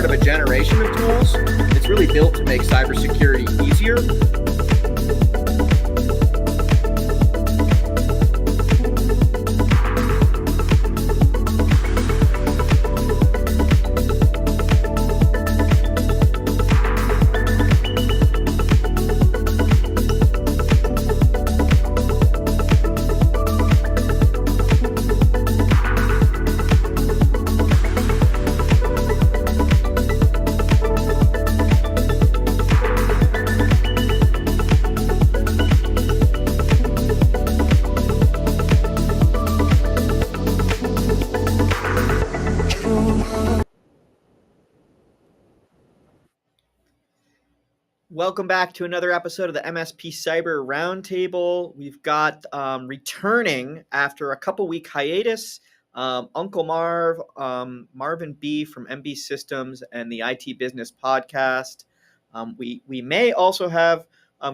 of a generation of tools. It's really built to make cybersecurity easier. Welcome back to another episode of the MSP Cyber Roundtable. We've got returning after a couple-week hiatus, Uncle Marv, Marvin Bee from MB Systems and the IT Business Podcast. We may also have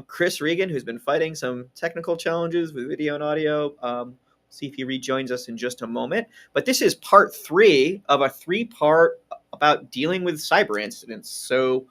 Chris Regan, who's been fighting some technical challenges with video and audio. See if he rejoins us in just a moment. But this is part 3 of a 3-part about dealing with cyber incidents. So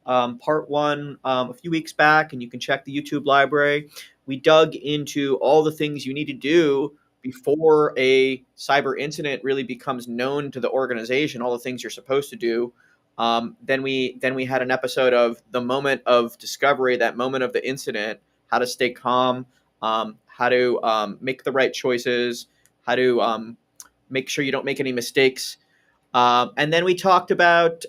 part 1 a few weeks back, and you can check the YouTube library. We dug into all the things you need to do before a cyber incident really becomes known to the organization, all the things you're supposed to do. Then we had an episode of the moment of discovery, that moment of the incident, how to stay calm, how to make the right choices, how to make sure you don't make any mistakes. And then we talked about,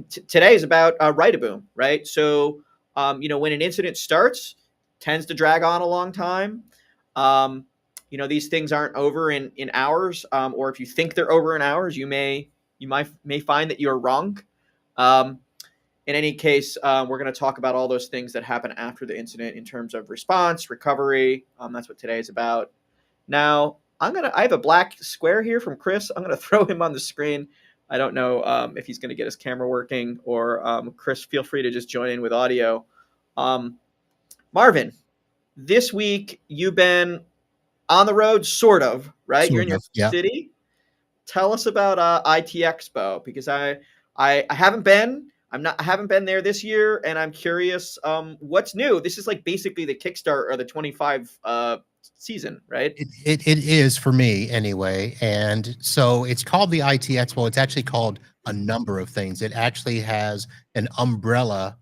today is about write-a-boom, right? So, when an incident starts, tends to drag on a long time. These things aren't over in hours, or if you think they're over in hours, you may find that you're wrong. In any case, we're going to talk about all those things that happen after the incident in terms of response, recovery. That's what today is about. Now, I have a black square here from Chris. I'm going to throw him on the screen. I don't know if he's going to get his camera working, or Chris, feel free to just join in with audio. Marvin, this week you've been on the road, sort of, right? You're in your city. Tell us about IT Expo, because I haven't been. I haven't been there this year, and I'm curious what's new. This is like basically the kickstart or the 25 season, right? It is for me anyway. And so it's called the IT Expo. It's actually called a number of things. It actually has an umbrella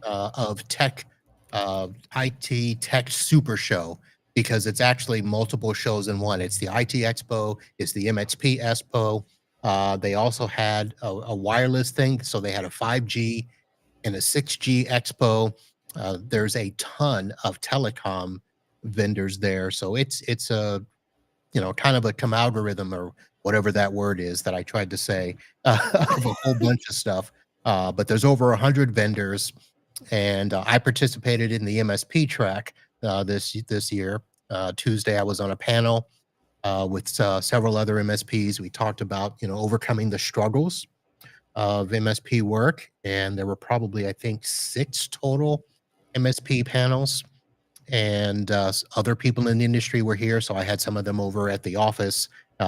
of tech, IT tech super show, because it's actually multiple shows in one. It's the IT Expo, it's the MXP Expo. They also had a wireless thing. So they had a 5G and a 6G Expo. There's a ton of telecom vendors there. So it's a, kind of a algorithm, or whatever that word is that I tried to say, of a whole bunch of stuff. But there's over 100 vendors, and I participated in the MSP track this year. Tuesday, I was on a panel with several other MSPs. We talked about, overcoming the struggles of MSP work, and there were probably, I think, 6 total MSP panels, and other people in the industry were here. So I had some of them over at the office.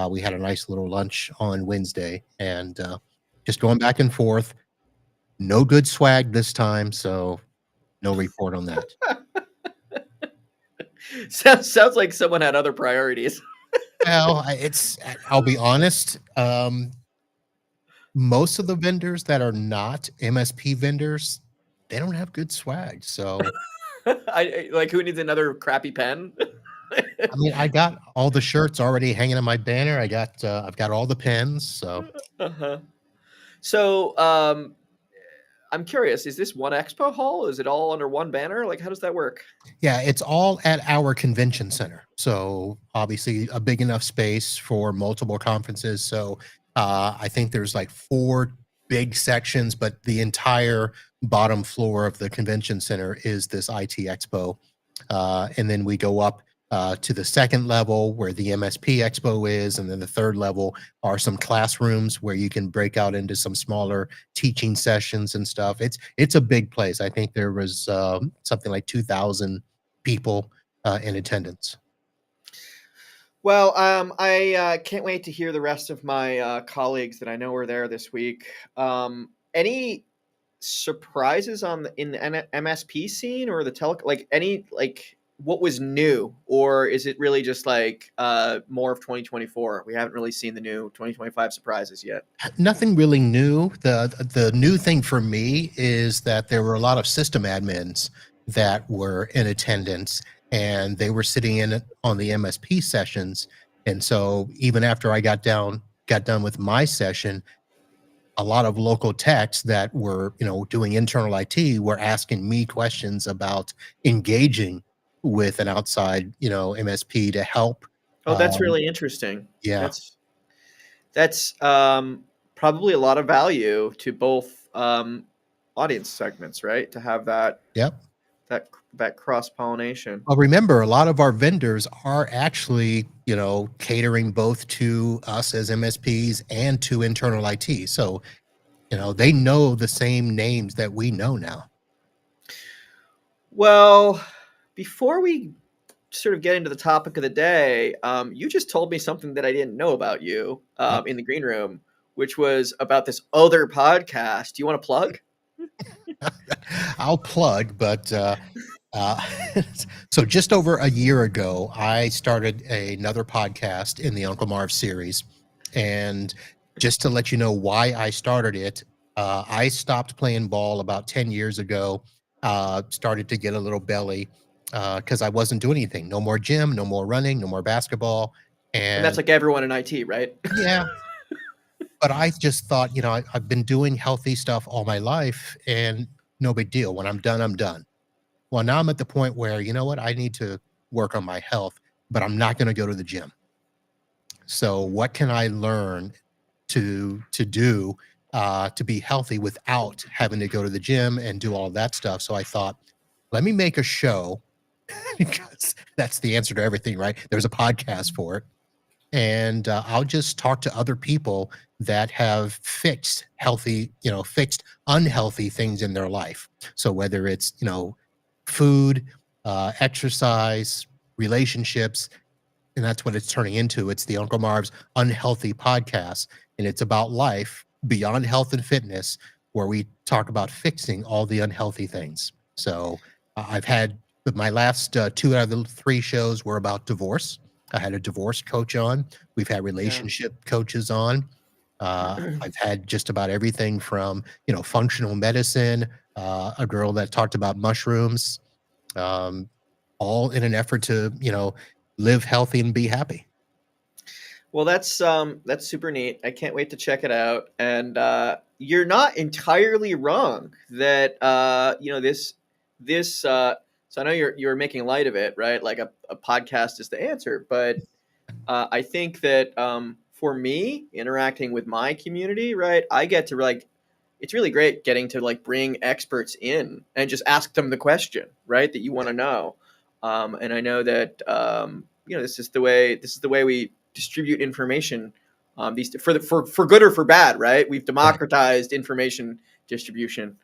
We had a nice little lunch on Wednesday, and just going back and forth. No good swag this time, so no report on that. Sounds like someone had other priorities. Well, I'll be honest. Most of the vendors that are not MSP vendors, they don't have good swag. So, who needs another crappy pen? I mean, I got all the shirts already hanging on my banner. I've got all the pens. So, So, I'm curious, is this one expo hall? Is it all under one banner? Like, how does that work? Yeah, it's all at our convention center. So obviously a big enough space for multiple conferences. So I think there's like 4 big sections, but the entire bottom floor of the convention center is this IT Expo. And then we go up to the second level where the MSP Expo is, and then the third level are some classrooms where you can break out into some smaller teaching sessions and stuff. It's a big place. I think there was something like 2,000 people in attendance. Well, I can't wait to hear the rest of my colleagues that I know were there this week. any surprises in the MSP scene or the like any like what was new, or is it really just like more of 2024? We haven't really seen the new 2025 surprises yet. Nothing really new. The new thing for me is that there were a lot of system admins that were in attendance, and they were sitting in on the MSP sessions. And so even after I got done with my session, a lot of local techs that were, doing internal IT were asking me questions about engaging with an outside, MSP to help. Oh, that's Um, really interesting. yeah. That's probably a lot of value to both audience segments, right? To have Yep. that cross pollination. Well, remember, a lot of our vendors are actually, catering both to us as MSPs and to internal IT. So, they know the same names that we know now. Well, before we sort of get into the topic of the day, you just told me something that I didn't know about you Yep. in the green room, which was about this other podcast. Do you want to plug? I'll plug, but uh, so just over a year ago, I started another podcast in the Uncle Marv series. And just to let you know why I started it, I stopped playing ball about 10 years ago, started to get a little belly because I wasn't doing anything. No more gym, no more running, no more basketball. And that's And like everyone in IT, right? yeah, but I just thought, I've been doing healthy stuff all my life and no big deal. When I'm done, I'm done. Well, now I'm at the point where, you know what, I need to work on my health, but I'm not going to go to the gym. So what can I learn to do to be healthy without having to go to the gym and do all that stuff? So I thought, let me make a show because that's the answer to everything, right? There's a podcast for it, and I'll just talk to other people that have fixed unhealthy things in their life. So whether it's food, exercise, relationships, and that's what it's turning into. It's the Uncle Marv's Unhealthy Podcast, and it's about life beyond health and fitness, where we talk about fixing all the unhealthy things. So I've had my last two out of the three shows were about divorce. I had a divorce coach on. We've had Yeah. relationship coaches on. I've had just about everything from functional medicine, a girl that talked about mushrooms, um, all in an effort to live healthy and be happy. Well, that's super neat. I can't wait to check it out. And you're not entirely wrong that this. So I know you're making light of it, right? Like a podcast is the answer, but I think that for me, interacting with my community, right, I get to like, it's really great getting to like bring experts in and just ask them the question, right, that you want to know. And I know that this is the way we distribute information. These for good or for bad, right? We've Right. democratized information distribution.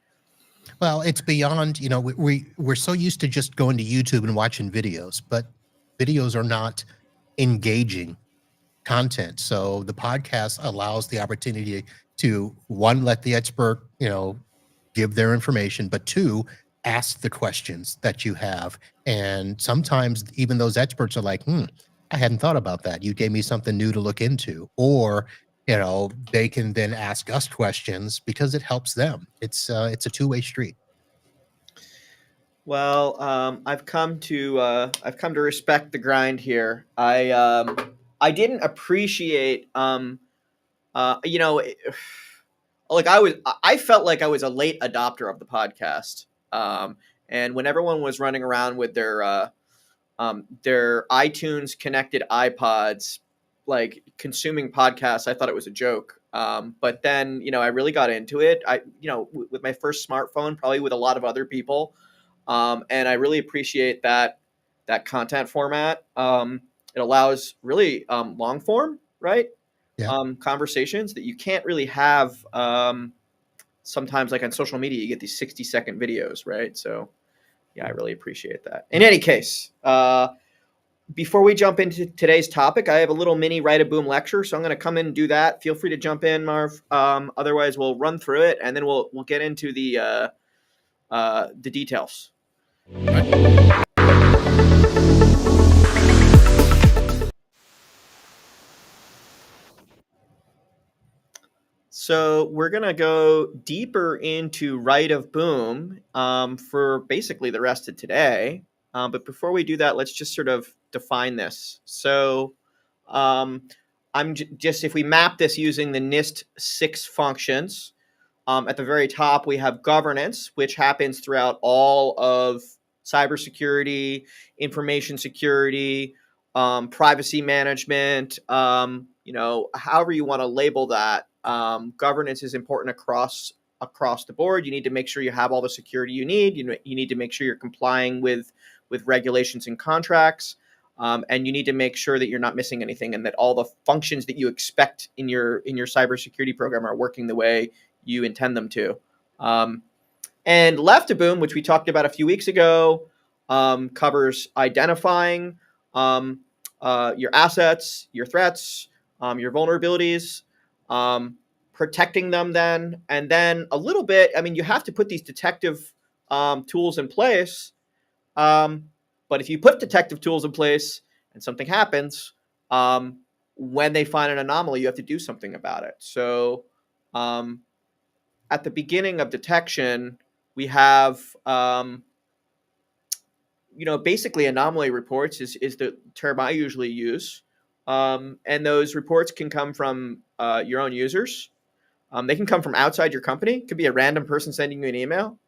Well, it's beyond, we're so used to just going to YouTube and watching videos, but videos are not engaging content. So the podcast allows the opportunity to one, let the expert, give their information, but two, ask the questions that you have. And sometimes even those experts are like, I hadn't thought about that. You gave me something new to look into. Or, they can then ask us questions because it helps them. It's a two-way street. Well, I've come to respect the grind here. I didn't appreciate you know like I felt like I was a late adopter of the podcast. And when everyone was running around with their iTunes connected iPods, like consuming podcasts, I thought it was a joke. But then, I really got into it. With my first smartphone, probably with a lot of other people, and I really appreciate that content format. It allows really long form, right? Yeah. Conversations that you can't really have sometimes, like on social media. You get these 60-second videos, right? So yeah, I really appreciate that. In any case, Before we jump into today's topic, I have a little mini Write a Boom lecture, so I'm going to come in and do that. Feel free to jump in, Marv. Otherwise, we'll run through it, and then we'll get into the details. So we're going to go deeper into Right of Boom for basically the rest of today. But before we do that, let's just sort of define this. So um, just if we map this using the NIST 6 functions, at the very top, we have governance, which happens throughout all of cybersecurity, information security, privacy management. However you want to label that. Governance is important across the board. You need to make sure you have all the security you need. You need to make sure you're complying with regulations and contracts. And you need to make sure that you're not missing anything, and that all the functions that you expect in your cybersecurity program are working the way you intend them to. And left to boom, which we talked about a few weeks ago, covers identifying your assets, your threats, your vulnerabilities, protecting them then, and then a little bit. I mean, you have to put these detective tools in place. But if you put detective tools in place and something happens, when they find an anomaly, you have to do something about it. So at the beginning of detection, we have basically anomaly reports is the term I usually use, and those reports can come from your own users. They can come from outside your company. It could be a random person sending you an email.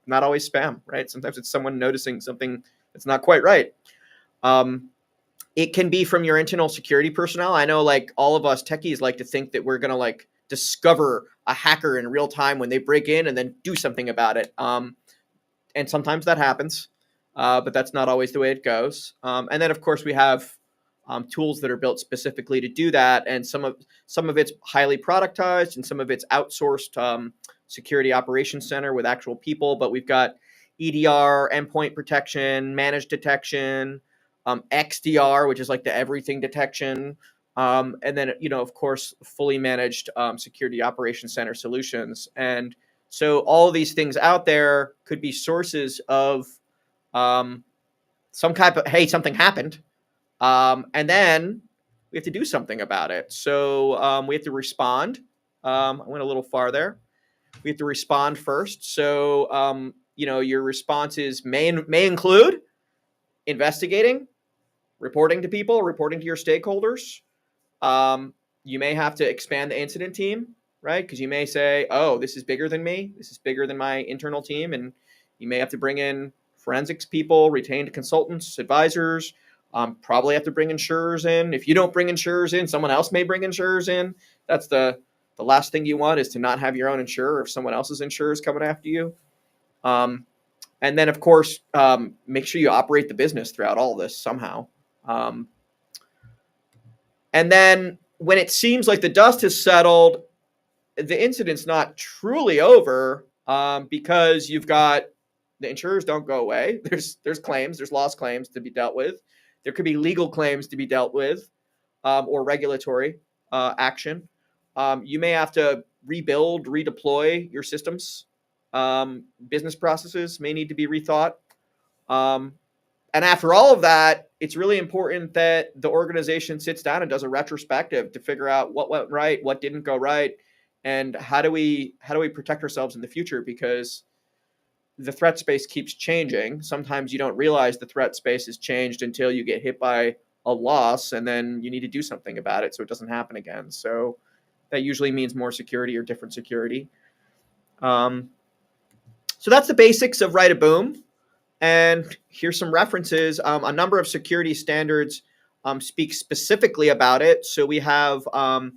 Not always spam, right? Sometimes it's someone noticing something that's not quite right. It can be from your internal security personnel. I know, like, all of us techies like to think that we're gonna like discover a hacker in real time when they break in and then do something about it. And sometimes that happens, but that's not always the way it goes. And then, of course, we have tools that are built specifically to do that, and some of it's highly productized, and some of it's outsourced security operations center with actual people. But we've got EDR, endpoint protection, managed detection, XDR, which is like the everything detection, and then of course, fully managed security operations center solutions. And so all of these things out there could be sources of some type of, hey, something happened, and then we have to do something about it. So we have to respond. I went a little far there. We have to respond first. So your responses may include investigating, reporting to people, reporting to your stakeholders. Um, you may have to expand the incident team, right? Because you may say, oh, this is bigger than me. This is bigger than my internal team. And you may have to bring in forensics people, retained consultants, advisors, probably have to bring insurers in. If you don't bring insurers in, someone else may bring insurers in. That's the last thing you want, is to not have your own insurer if someone else's insurer is coming after you. And then, of course, make sure you operate the business throughout all this somehow. And then when it seems like the dust has settled, the incident's not truly over, because you've got the insurers don't go away. There's claims, there's loss claims to be dealt with. There could be legal claims to be dealt with, or regulatory action. You may have to rebuild, redeploy your systems. Business processes may need to be rethought. Um, and after all of that, it's really important that the organization sits down and does a retrospective to figure out what went right, what didn't go right, and how do we protect ourselves in the future, because the threat space keeps changing. Sometimes you don't realize the threat space has changed until you get hit by a loss, and then you need to do something about it so it doesn't happen again. So that usually means more security or different security. So that's the basics of Write a Boom. And here's some references. A number of security standards speak specifically about it. So we have the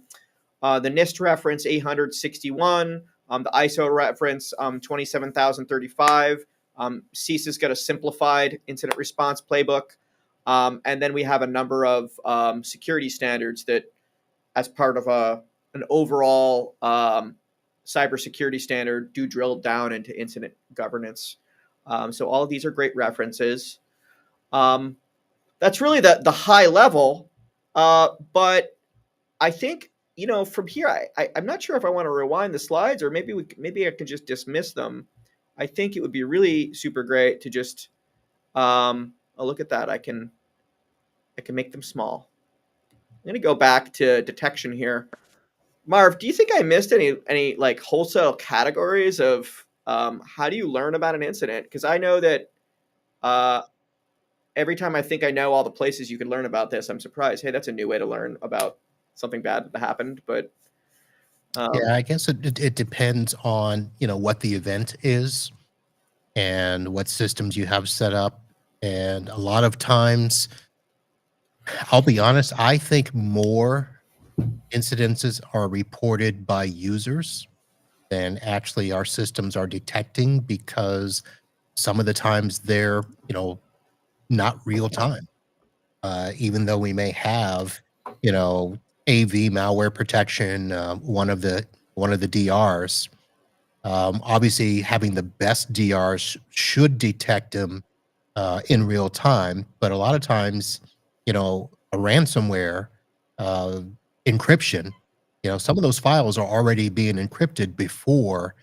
NIST reference 861, the ISO reference 27035. CISA's got a simplified incident response playbook. And then we have a number of security standards that, as part of an overall cybersecurity standard, do drill down into incident governance. So all of these are great references. Um, that's really the high level. But I think, from here, I'm not sure if I want to rewind the slides, or maybe I can just dismiss them. I think it would be really super great to just oh, look at that. I can make them small. I'm gonna go back to detection here. Marv, do you think I missed any like wholesale categories of how do you learn about an incident? Because I know that uh, every time I think I know all the places you can learn about this, I'm surprised. Hey, that's a new way to learn about something bad that happened. But Yeah, um, I guess it depends on, what the event is and what systems you have set up. And a lot of times, I'll be honest, I think more incidences are reported by users than actually our systems are detecting, because some of the times they're, not real time. Even though we may have, you know, AV malware protection, one of the DRs. Obviously, having the best DRs should detect them in real time, but a lot of times, a ransomware uh, encryption, some of those files are already being encrypted before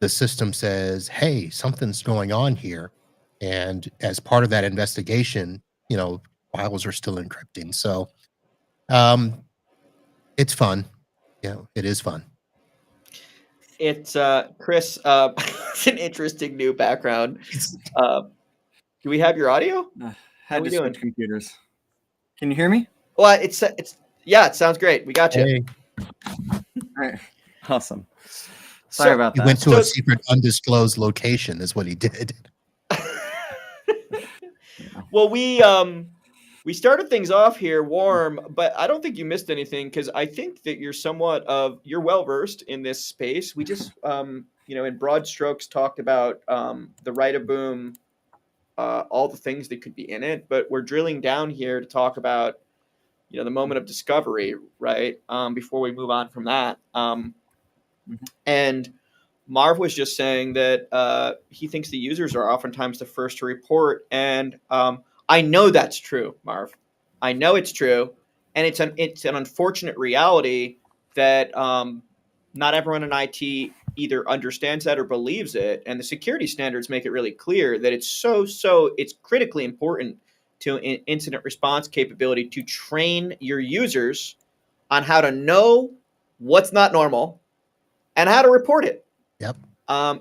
the system says, "Hey, something's going on here," and as part of that investigation, files are still encrypting. So um, it's fun. It is fun. it's Chris. It's an interesting new background. Uh, do we have your audio? Uh, How are had we to doing? switch computers. Can you hear me? Well, it's yeah. It sounds great. We got you. Hey, All right. Awesome. Sorry So about he went that. to a so secret, undisclosed location, is what he did. Yeah. well, we started things off here warm, but I don't think you missed anything because I think that you're well versed in this space. We just in broad strokes talked about the right of boom, all the things that could be in it, but we're drilling down here to talk about the moment of discovery, right? Before we move on from that, Mhm. and Marv was just saying that he thinks the users are oftentimes the first to report, and I know that's true, Marv. I know it's true, and it's an unfortunate reality that not everyone in IT either understands that or believes it, and the security standards make it really clear that it's critically important to incident response capability to train your users on how to know what's not normal and how to report it. Yep.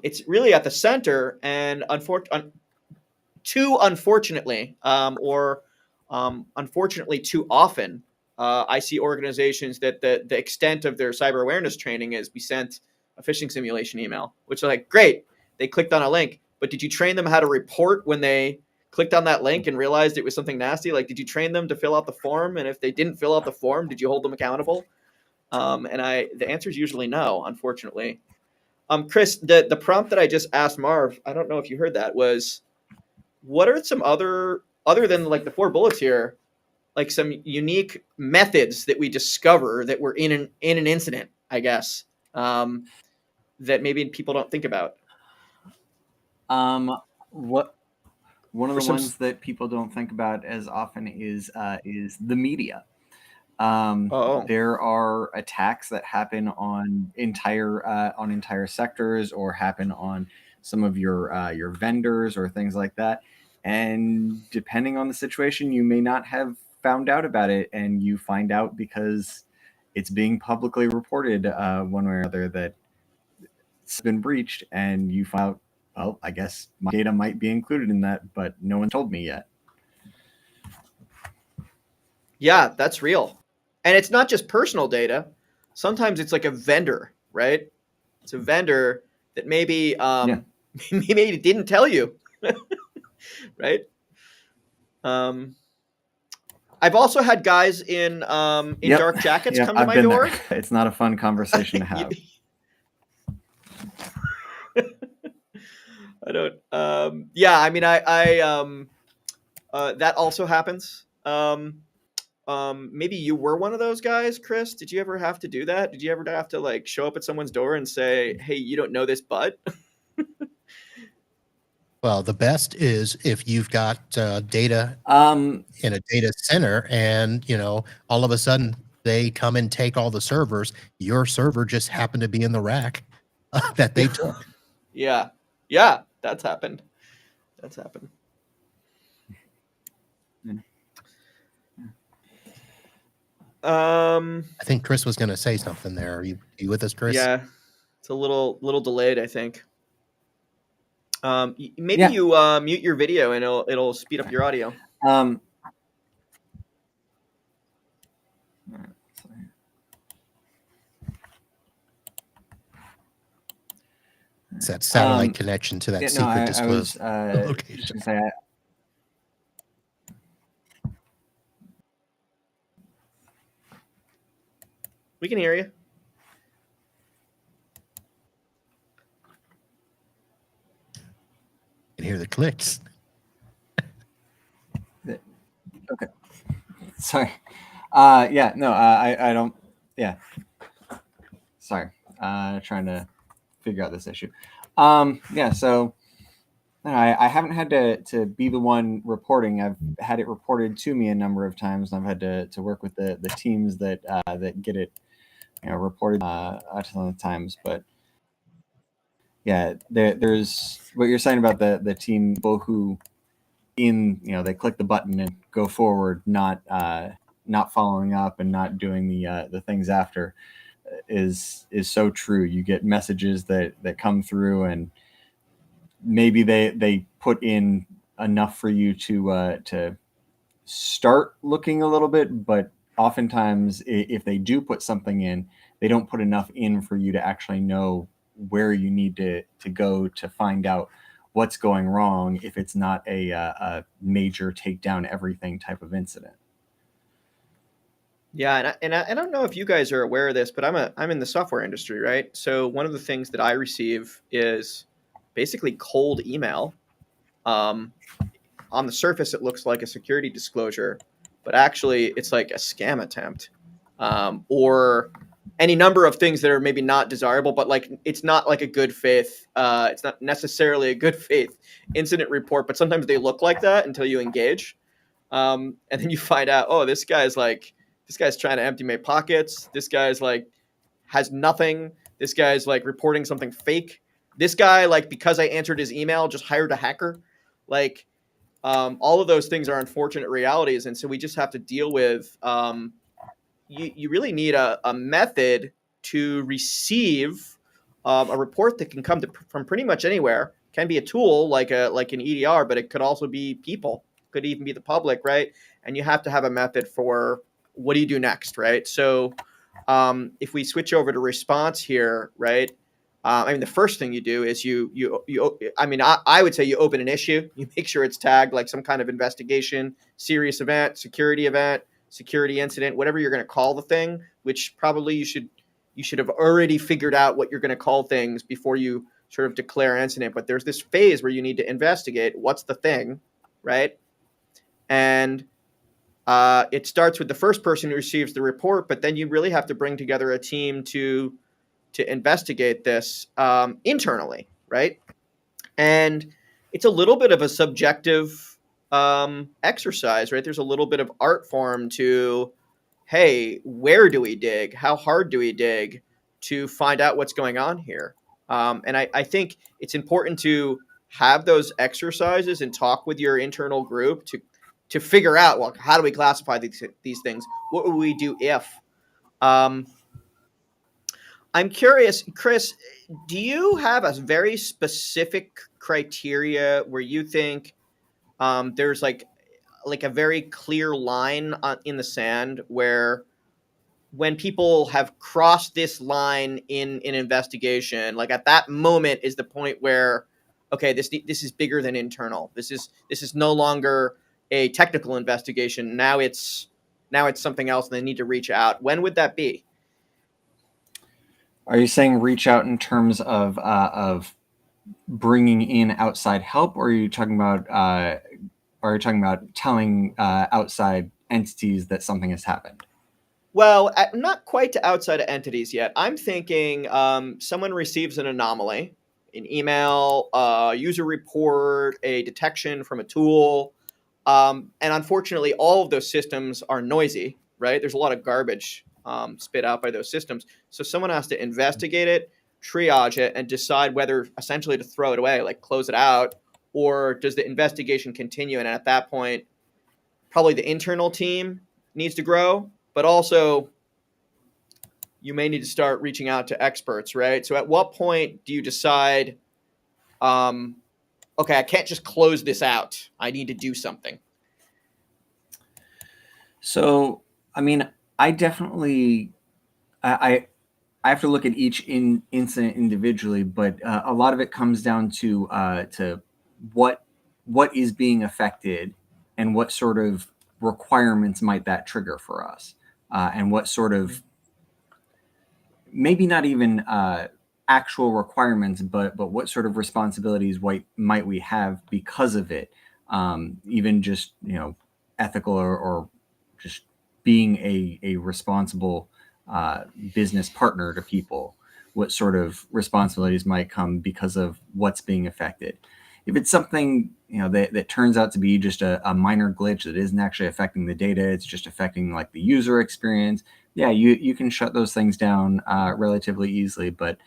It's really at the center, and too unfortunately, or unfortunately too often, I see organizations that the extent of their cyber awareness training is we sent a phishing simulation email, which is like great. They clicked on a link, but did you train them how to report when they clicked on that link and realized it was something nasty? Like, did you train them to fill out the form? And if they didn't fill out the form, did you hold them accountable? And the answer is usually no, unfortunately. Chris, the prompt that I just asked Marv, I don't know if you heard that, was what are some other than like the four bullets here, like some unique methods that we discover that were in an incident, I guess, that maybe people don't think about, What one of or the some. ones that people don't think about as often is the media. Oh, There are attacks that happen on entire sectors, or happen on some of your vendors or things like that. And depending on the situation, you may not have found out about it, and you find out because it's being publicly reported one way or another that it's been breached, and you find out, well, I guess my data might be included in that, but no one told me yet. yeah, that's real, and it's not just personal data. Sometimes it's like a vendor, right? It's a vendor that maybe Yeah. maybe didn't tell you, right? Um, I've also had guys in Yep. dark jackets Yep. come to I've my been there. door. It's not a fun conversation to have. I don't. Yeah, I mean, that also happens. Maybe you were one of those guys, Chris. Did you ever have to do that? Did you ever have to like show up at someone's door and say, "Hey, you don't know this, but"? Well, the best is if you've got data in a data center and, all of a sudden they come and take all the servers, your server just happened to be in the rack that they took. Yeah, that's happened. I think Chris was going to say something there. Are you with us, Chris? Yeah, it's a little delayed, I think. Maybe Yeah. you mute your video and it'll speed up your audio. It's that satellite connection to that secret disclosed location. Just gonna say, We can hear you. And hear the clicks. Okay. Sorry. Yeah. No. I don't. Yeah. Sorry. Trying to figure out this issue. Yeah. So I haven't had to be the one reporting. I've had it reported to me a number of times, and I've had to work with the teams that get it reported a ton of times. But yeah, there's what you're saying about the team people who they click the button and go forward, not following up and not doing the things after is so true. You get messages that come through, and maybe they put in enough for you to start looking a little bit, but oftentimes if they do put something in, they don't put enough in for you to actually know where you need to go to find out what's going wrong if it's not a major take down everything type of incident. Yeah, and I don't know if you guys are aware of this, but I'm in the software industry, right? So one of the things that I receive is basically cold email. On the surface, it looks like a security disclosure, but actually, it's like a scam attempt, or any number of things that are maybe not desirable, but like it's not like a good faith. It's not necessarily a good faith incident report, but sometimes they look like that until you engage, and then you find out, oh, this guy's trying to empty my pockets. This guy's like has nothing. This guy's like reporting something fake. This guy, like, because I answered his email, just hired a hacker. Like, all of those things are unfortunate realities, and so we just have to deal with. You really need a method to receive a report that can come from pretty much anywhere. Can be a tool like an EDR, but it could also be people. Could even be the public, right? And you have to have a method for what do you do next, right? So if we switch over to response here, right? The first thing you do is I would say you open an issue. You make sure it's tagged like some kind of investigation, serious event, security incident, whatever you're going to call the thing. Which probably you should have already figured out what you're going to call things before you sort of declare an incident. But there's this phase where you need to investigate what's the thing, right? And it starts with the first person who receives the report, but then you really have to bring together a team to investigate this internally, right? And it's a little bit of a subjective exercise, right? There's a little bit of art form to, hey, where do we dig? How hard do we dig to find out what's going on here? And I think it's important to have those exercises and talk with your internal group to figure out, well, how do we classify these things? What would we do if? I'm curious, Chris, do you have a very specific criteria where you think there's like a very clear line in the sand where when people have crossed this line in an investigation, like at that moment is the point where, okay, this is bigger than internal. This is no longer a technical investigation. Now it's something else, and they need to reach out. When would that be? Are you saying reach out in terms of bringing in outside help, or are you talking about telling outside entities that something has happened? Well, not quite to outside entities yet. I'm thinking someone receives an anomaly, an email, a user report, a detection from a tool. And unfortunately, all of those systems are noisy, right? There's a lot of garbage spit out by those systems. So someone has to investigate it, triage it, and decide whether essentially to throw it away, like close it out, or does the investigation continue? And at that point, probably the internal team needs to grow, but also you may need to start reaching out to experts, right? So at what point do you decide, okay, I can't just close this out. I need to do something. So, I mean, I definitely, I have to look at each incident individually, but a lot of it comes down to what is being affected and what sort of requirements might that trigger for us, and what sort of, maybe not even actual requirements, but what sort of responsibilities might we have because of it, even just ethical or just being a responsible business partner to people. What sort of responsibilities might come because of what's being affected? If it's something that turns out to be just a minor glitch that isn't actually affecting the data, it's just affecting like the user experience, yeah, you can shut those things down relatively easily. But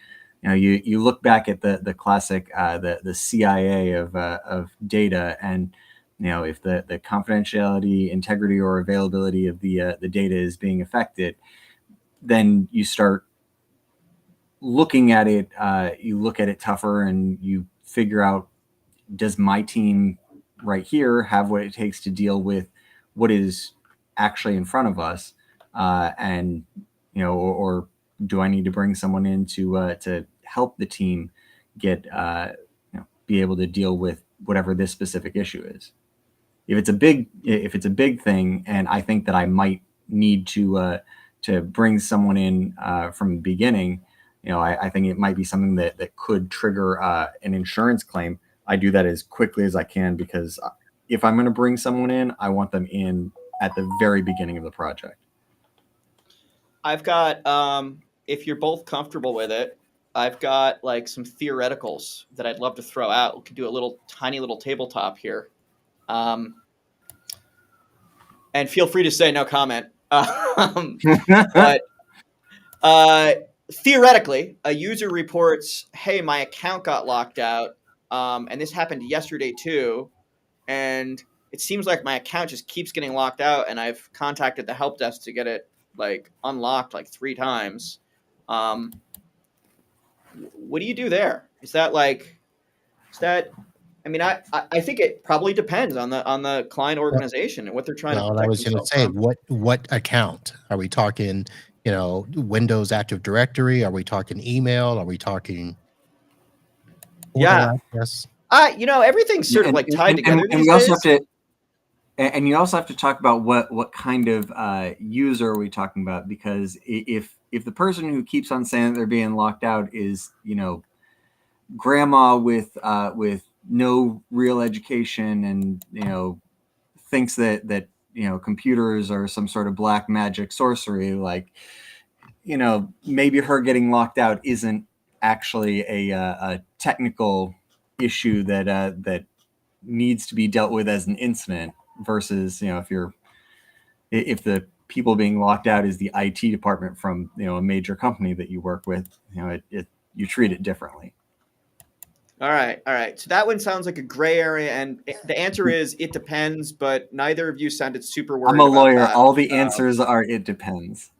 you look back at the classic the CIA of data, and if the confidentiality, integrity, or availability of the data is being affected, then you start looking at it. You look at it tougher, and you figure out, does my team right here have what it takes to deal with what is actually in front of us, and or do I need to bring someone in to help the team get be able to deal with whatever this specific issue is. If it's a big thing, and I think that I might need to bring someone in from the beginning, I think it might be something that could trigger an insurance claim. I do that as quickly as I can, because if I'm going to bring someone in, I want them in at the very beginning of the project. I've got, if you're both comfortable with it, I've got like some theoreticals that I'd love to throw out. We could do a tiny little tabletop here. And feel free to say no comment. But theoretically, a user reports, hey, my account got locked out. And this happened yesterday too. And it seems like my account just keeps getting locked out, and I've contacted the help desk to get it like unlocked like 3 times. What do you do there? I mean, I think it probably depends on the client organization and what they're trying to Well, I protect was going to themselves say, from. what account are we talking? Windows Active Directory? Are we talking email? Are we talking portal access? Everything's sort of like tied together and these we also days. have to, and you also have to talk about what kind of user are we talking about, because if the person who keeps on saying that they're being locked out is grandma with no real education, and thinks that computers are some sort of black magic sorcery, like maybe her getting locked out isn't actually a technical issue that needs to be dealt with as an incident, versus if the people being locked out is the IT department from a major company that you work with, you treat it differently. All right. So that one sounds like a gray area, and the answer is it depends. But neither of you sounded super worried. I'm a about lawyer. that. All the answers are it depends.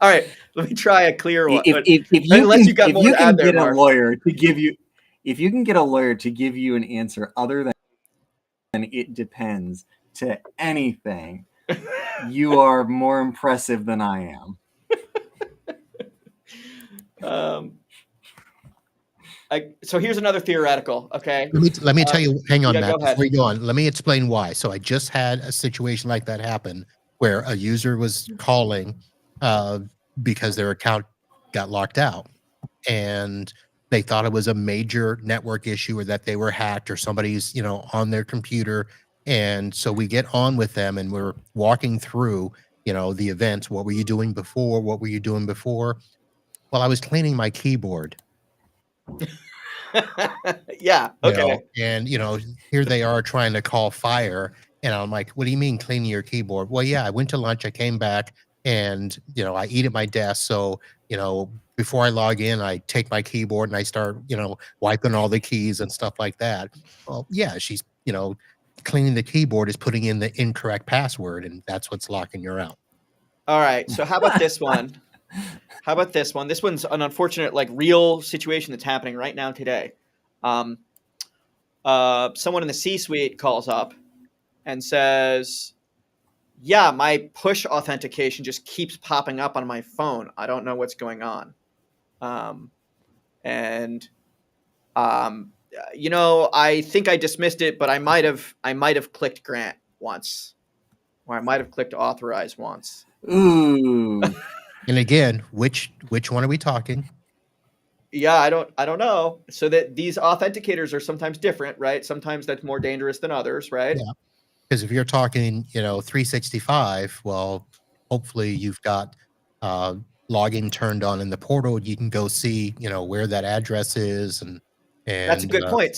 All right, let me try a clear one. If Unless you got more to add there, get a Marv. lawyer to give you, if you can get a lawyer to give you an answer other than it depends to anything, you are more impressive than I am. So here's another theoretical. Okay. Let me tell you. Hang on, yeah, Matt. go ahead. Before you go on, let me explain why. So I just had a situation like that happen where a user was calling because their account got locked out, and they thought it was a major network issue, or that they were hacked, or somebody's on their computer. And so we get on with them, and we're walking through the events. What were you doing before? What were you doing before? Well, I was cleaning my keyboard, Yeah. Okay. And here they are trying to call fire, and I'm like, what do you mean cleaning your keyboard? Well, yeah, I went to lunch, I came back, and I eat at my desk, so before I log in, I take my keyboard and I start wiping all the keys and stuff like that. Well, yeah, she's cleaning the keyboard is putting in the incorrect password, and that's what's locking her out. All right. So how about this one? How about this one? This one's an unfortunate, like, real situation that's happening right now today. Someone in the C-suite calls up and says, yeah, my push authentication just keeps popping up on my phone. I don't know what's going on. And I think I dismissed it, but I might have clicked grant once, or I might have clicked authorize once. Ooh. And again, which one are we talking? Yeah, I don't know. So that these authenticators are sometimes different, right? Sometimes that's more dangerous than others, right? Yeah. Because if you're talking, 365, well, hopefully you've got login turned on in the portal. You can go see, where that address is, and That's a good point.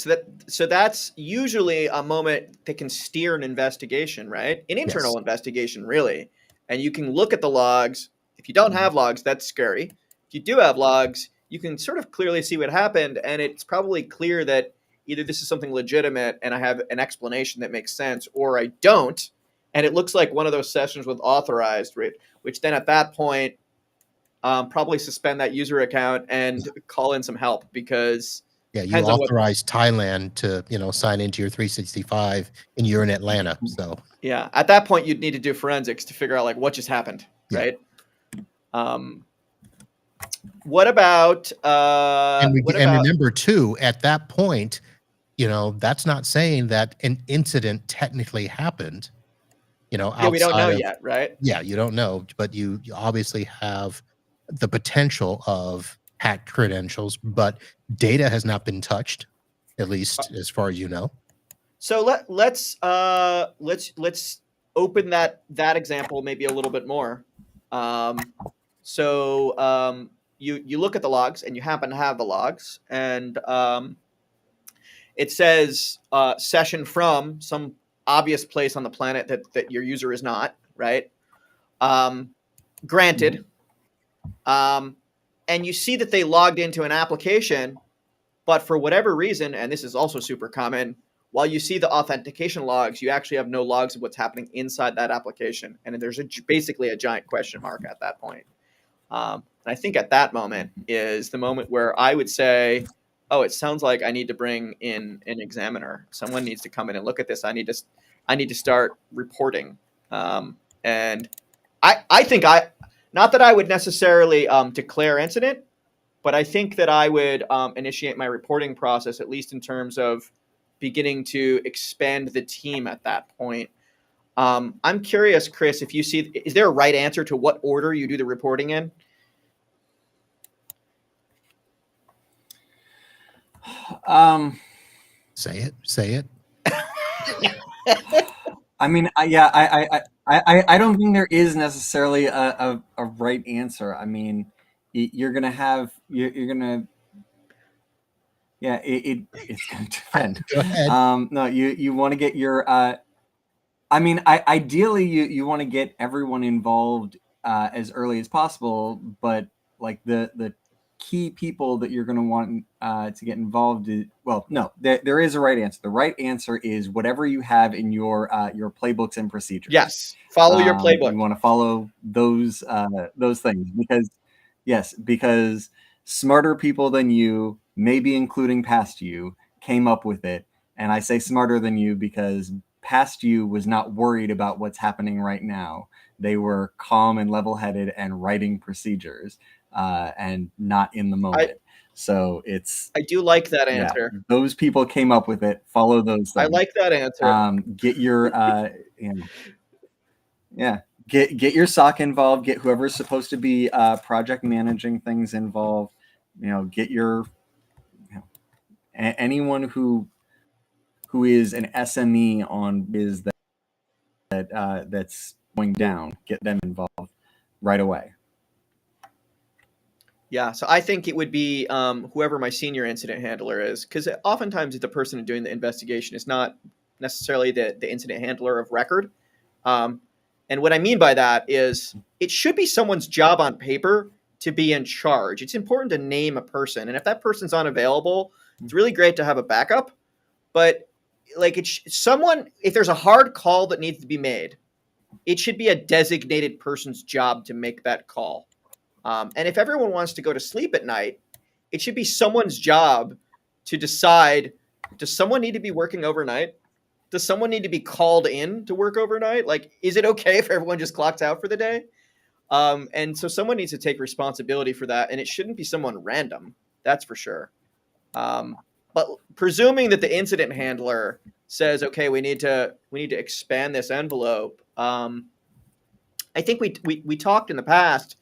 So that's usually a moment that can steer an investigation, right? An internal yes. investigation, really. And you can look at the logs. If you don't have logs, that's scary. If you do have logs, you can sort of clearly see what happened, and it's probably clear that either this is something legitimate and I have an explanation that makes sense, or I don't, and it looks like one of those sessions with authorized, right? Which then at that point, probably suspend that user account and call in some help, because Yeah, you depends on what. authorize Thailand to, sign into your 365, and you're in Atlanta. So Yeah, at that point, you'd need to do forensics to figure out, like, what just happened, Yeah. right? What about? and remember too, at that point, that's not saying that an incident technically happened. Yeah, we don't know outside of yet, right? Yeah, you don't know, but you obviously have the potential of hacked credentials, but data has not been touched, at least as far as you know. So let's open that example maybe a little bit more. You look at the logs, and you happen to have the logs, and it says session from some obvious place on the planet that your user is not, right? Granted. And you see that they logged into an application, but for whatever reason, and this is also super common, while you see the authentication logs, you actually have no logs of what's happening inside that application. And there's basically a giant question mark at that point. And I think at that moment is the moment where I would say, oh, it sounds like I need to bring in an examiner. Someone needs to come in and look at this. I need to start reporting. And I think not that I would necessarily declare incident, but I think that I would initiate my reporting process, at least in terms of beginning to expand the team at that point. I'm curious, Chris, if you see, is there a right answer to what order you do the reporting in? Say it. I mean, I don't think there is necessarily a right answer. I mean, you're gonna have you're gonna. Yeah, it's going to depend. Go ahead. No, you want to get your. I mean, ideally, you want to get everyone involved as early as possible, but like the key people that you're going to want to get involved is, well, no, there is a right answer. The right answer is whatever you have in your playbooks and procedures. Yes, follow your playbook. You want to follow those things because smarter people than you, maybe including past you, came up with it. And I say smarter than you because past you was not worried about what's happening right now. They were calm and level-headed and writing procedures and not in the moment. So I do like that answer. Yeah, those people came up with it. Follow those things. I like that answer. Get your get your SOC involved. Get whoever's supposed to be project managing things involved. Get your anyone who is an SME on is that's going down. Get them involved right away. Yeah, so I think it would be whoever my senior incident handler is, because oftentimes the person doing the investigation is not necessarily the incident handler of record. Um, and what I mean by that is it should be someone's job on paper to be in charge. It's important to name a person, and if that person's unavailable, it's really great to have a backup. But like it's someone, if there's a hard call that needs to be made, it should be a designated person's job to make that call. And if everyone wants to go to sleep at night, it should be someone's job to decide, does someone need to be working overnight? Does someone need to be called in to work overnight? Like, is it okay if everyone just clocks out for the day? And so someone needs to take responsibility for that, and it shouldn't be someone random. That's for sure. But presuming that the incident handler says, okay, we need to expand this envelope. I think we talked in the past.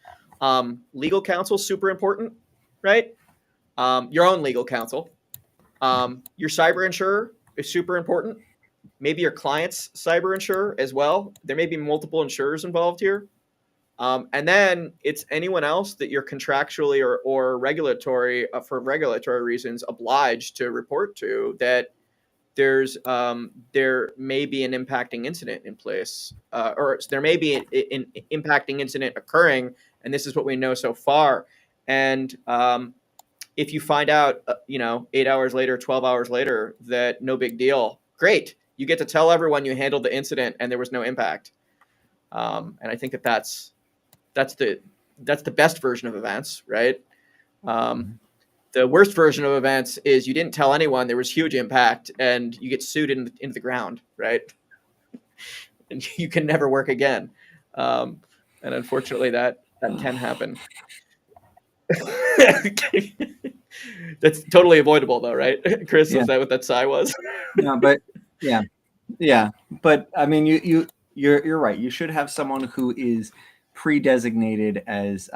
Legal counsel is super important, right? Your own legal counsel. Your cyber insurer is super important. Maybe your client's cyber insurer as well. There may be multiple insurers involved here. And then it's anyone else that you're contractually or regulatory for regulatory reasons obliged to report to that there may be an impacting incident in place, or there may be an impacting incident occurring, and this is what we know so far. And if you find out, 8 hours later, 12 hours later, that no big deal, great. You get to tell everyone you handled the incident and there was no impact. And I think that's the best version of events, right? The worst version of events is you didn't tell anyone, there was huge impact, and you get sued into the ground, right? And you can never work again. And unfortunately, that can happen. That's totally avoidable, though, right, Chris? Yeah. Is that what that sigh was? No, but yeah. But I mean, you're right. You should have someone who is pre-designated as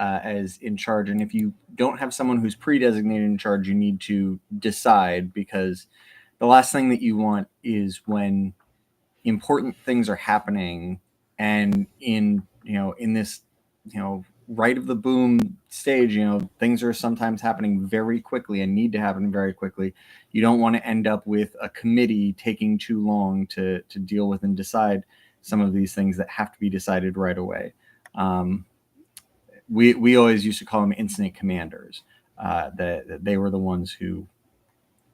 in charge, and if you don't have someone who's pre-designated in charge, you need to decide, because the last thing that you want is when important things are happening and in this right of the boom stage, things are sometimes happening very quickly and need to happen very quickly. You don't want to end up with a committee taking too long to deal with and decide some of these things that have to be decided right away. We always used to call them incident commanders. That they were the ones who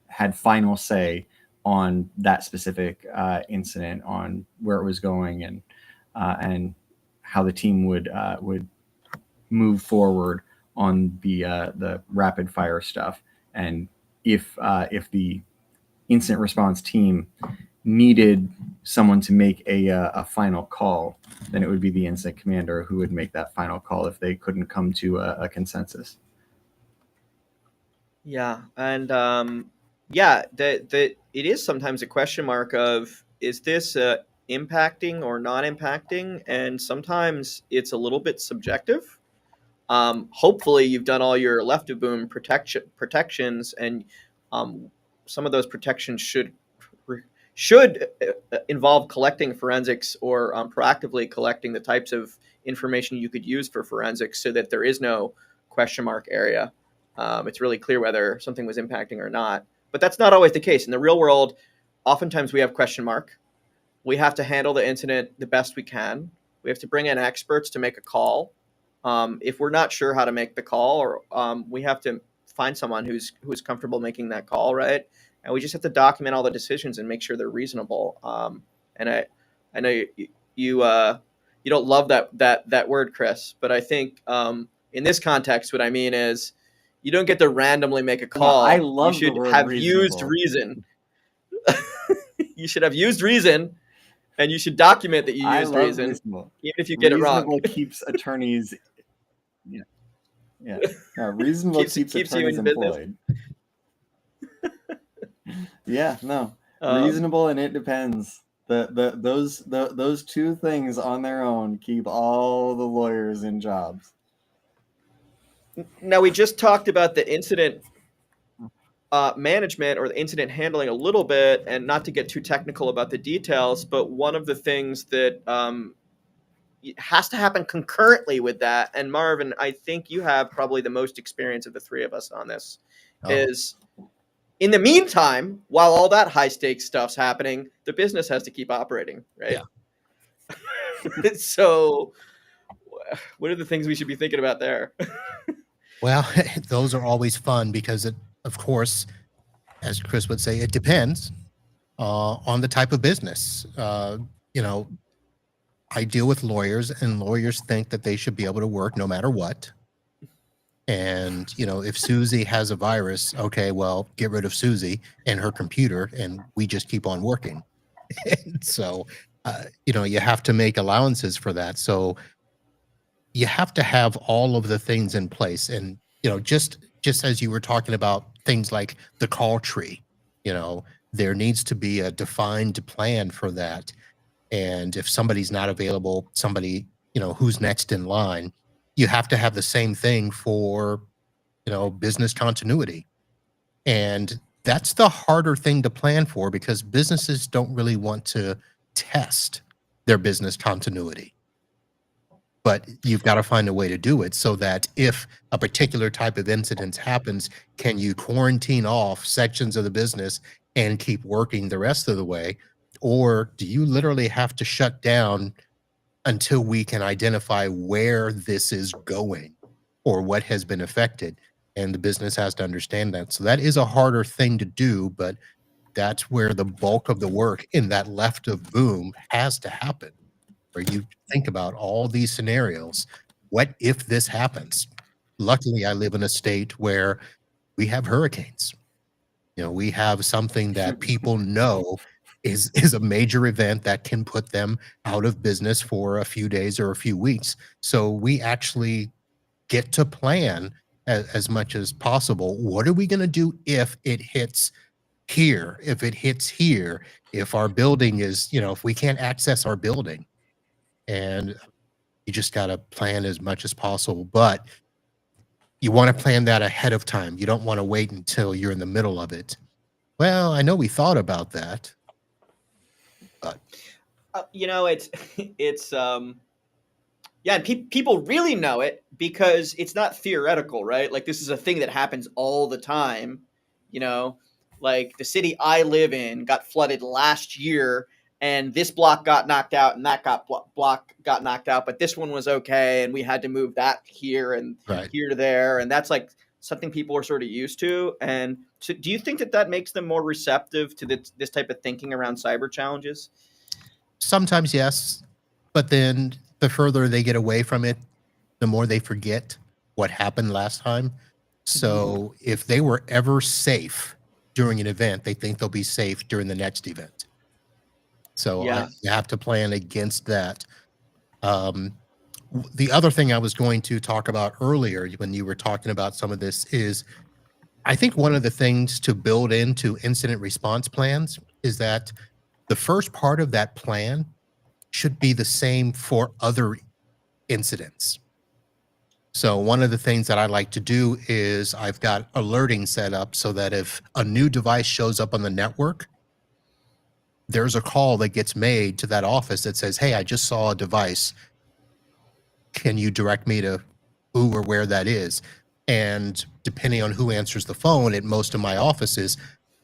had final say on that specific incident, on where it was going, and how the team would move forward on the rapid fire stuff. And if the incident response team needed someone to make a final call, then it would be the incident commander who would make that final call if they couldn't come to a consensus. Yeah, and that it is sometimes a question mark of, is this impacting or not impacting, and sometimes it's a little bit subjective. Hopefully, you've done all your left of boom protections, and some of those protections should involve collecting forensics, or proactively collecting the types of information you could use for forensics, so that there is no question mark area. It's really clear whether something was impacting or not. But that's not always the case. In the real world, oftentimes we have question mark. We have to handle the incident the best we can. We have to bring in experts to make a call. If we're not sure how to make the call, or we have to find someone who's comfortable making that call, right? And we just have to document all the decisions and make sure they're reasonable. And I know you don't love that word, Chris, but I think in this context, what I mean is, you don't get to randomly make a call. I love you should the word have reasonable. used reason. You should have used reason, and you should document that you used reason, reasonable. even if you get it wrong. Reasonable keeps attorneys. Yeah. No, reasonable keeps attorneys employed. Yeah, no. Reasonable and it depends. Those two things on their own keep all the lawyers in jobs. Now, we just talked about the incident management, or the incident handling, a little bit, and not to get too technical about the details, but one of the things that it has to happen concurrently with that. And Marvin, I think you have probably the most experience of the three of us on this. Oh. Is in the meantime, while all that high stakes stuff's happening, the business has to keep operating, right? Yeah. So, what are the things we should be thinking about there? Well, those are always fun because of course, as Chris would say, it depends on the type of business. You know, I deal with lawyers, and lawyers think that they should be able to work no matter what. And if Susie has a virus, okay, well, get rid of Susie and her computer, and we just keep on working. And so, you have to make allowances for that. So you have to have all of the things in place. And just as you were talking about things like the call tree, there needs to be a defined plan for that. And if somebody's not available, somebody, who's next in line, you have to have the same thing for, business continuity. And that's the harder thing to plan for because businesses don't really want to test their business continuity. But you've got to find a way to do it so that if a particular type of incident happens, can you quarantine off sections of the business and keep working the rest of the way? Or do you literally have to shut down until we can identify where this is going or what has been affected? And the business has to understand that. So that is a harder thing to do, but that's where the bulk of the work in that left of boom has to happen, where you think about all these scenarios. What if this happens? Luckily, I live in a state where we have hurricanes. We have something that people know is a major event that can put them out of business for a few days or a few weeks. So we actually get to plan as much as possible. What are we going to do if it hits here? If it hits here? If our building is, if we can't access our building? And you just got to plan as much as possible. But you want to plan that ahead of time. You don't want to wait until you're in the middle of it. Well, I know we thought about that, but It's it's yeah, and people really know it because it's not theoretical, right? Like this is a thing that happens all the time. You know, like the city I live in got flooded last year, and this block got knocked out, and that block got knocked out, but this one was okay, and we had to move that here and right. here to there, and that's like something people are sort of used to. And so, do you think that makes them more receptive to this type of thinking around cyber challenges? Sometimes yes, but then the further they get away from it, the more they forget what happened last time. So if they were ever safe during an event, they think they'll be safe during the next event. So Yeah. you have to plan against that. The other thing I was going to talk about earlier when you were talking about some of this is I think one of the things to build into incident response plans is that the first part of that plan should be the same for other incidents. So one of the things that I like to do is I've got alerting set up so that if a new device shows up on the network, there's a call that gets made to that office that says, hey, I just saw a device. Can you direct me to who or where that is? And depending on who answers the phone at most of my offices,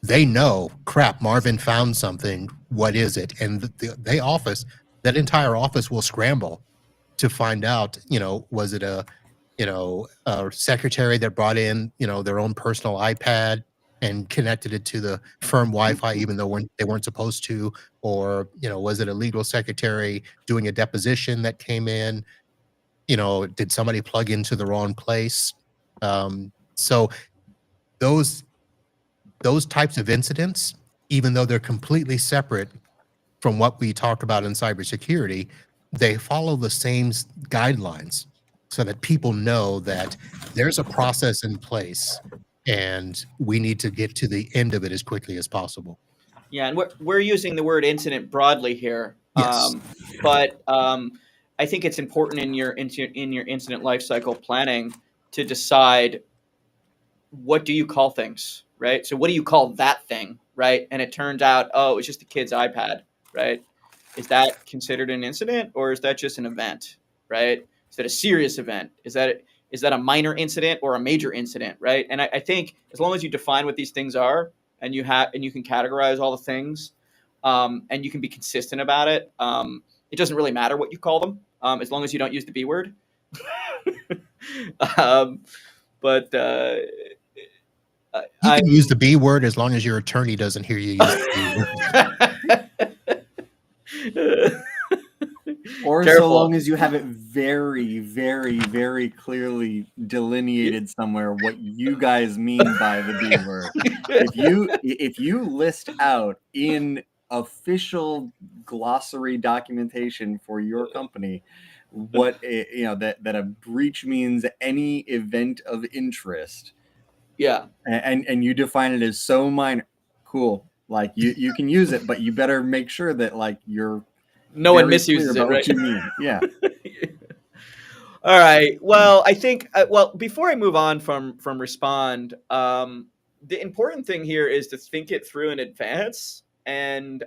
they know, crap, Marvin found something. What is it? And that entire office will scramble to find out, was it a secretary that brought in, their own personal iPad and connected it to the firm Wi-Fi, even though they weren't supposed to, or, was it a legal secretary doing a deposition that came in? Did somebody plug into the wrong place? So those types of incidents, even though they're completely separate from what we talk about in cybersecurity, they follow the same guidelines so that people know that there's a process in place and we need to get to the end of it as quickly as possible. Yeah, and we're using the word incident broadly here. Yes. But I think it's important in your incident lifecycle planning to decide what do you call things, right? So what do you call that thing, right? And it turns out, oh, it's just the kid's iPad, right? is that considered an incident, or is that just an event, right? Is that a serious event? Is that a minor incident or a major incident, right? And I think as long as you define what these things are, and you can categorize all the things, and you can be consistent about it, it doesn't really matter what you call them, as long as you don't use the B word. um, but You can use the B word as long as your attorney doesn't hear you use the B word. Or Careful. so long as you have it very, very, very clearly delineated somewhere what you guys mean by the B word. If you list out in official glossary documentation for your company what that a breach means any event of interest, Yeah. and you define it as so minor, cool. Like you can use it, but you better make sure that like you're No one very misuses clear it, about right? what you mean. Yeah. All right. Well, I think before I move on from respond, the important thing here is to think it through in advance and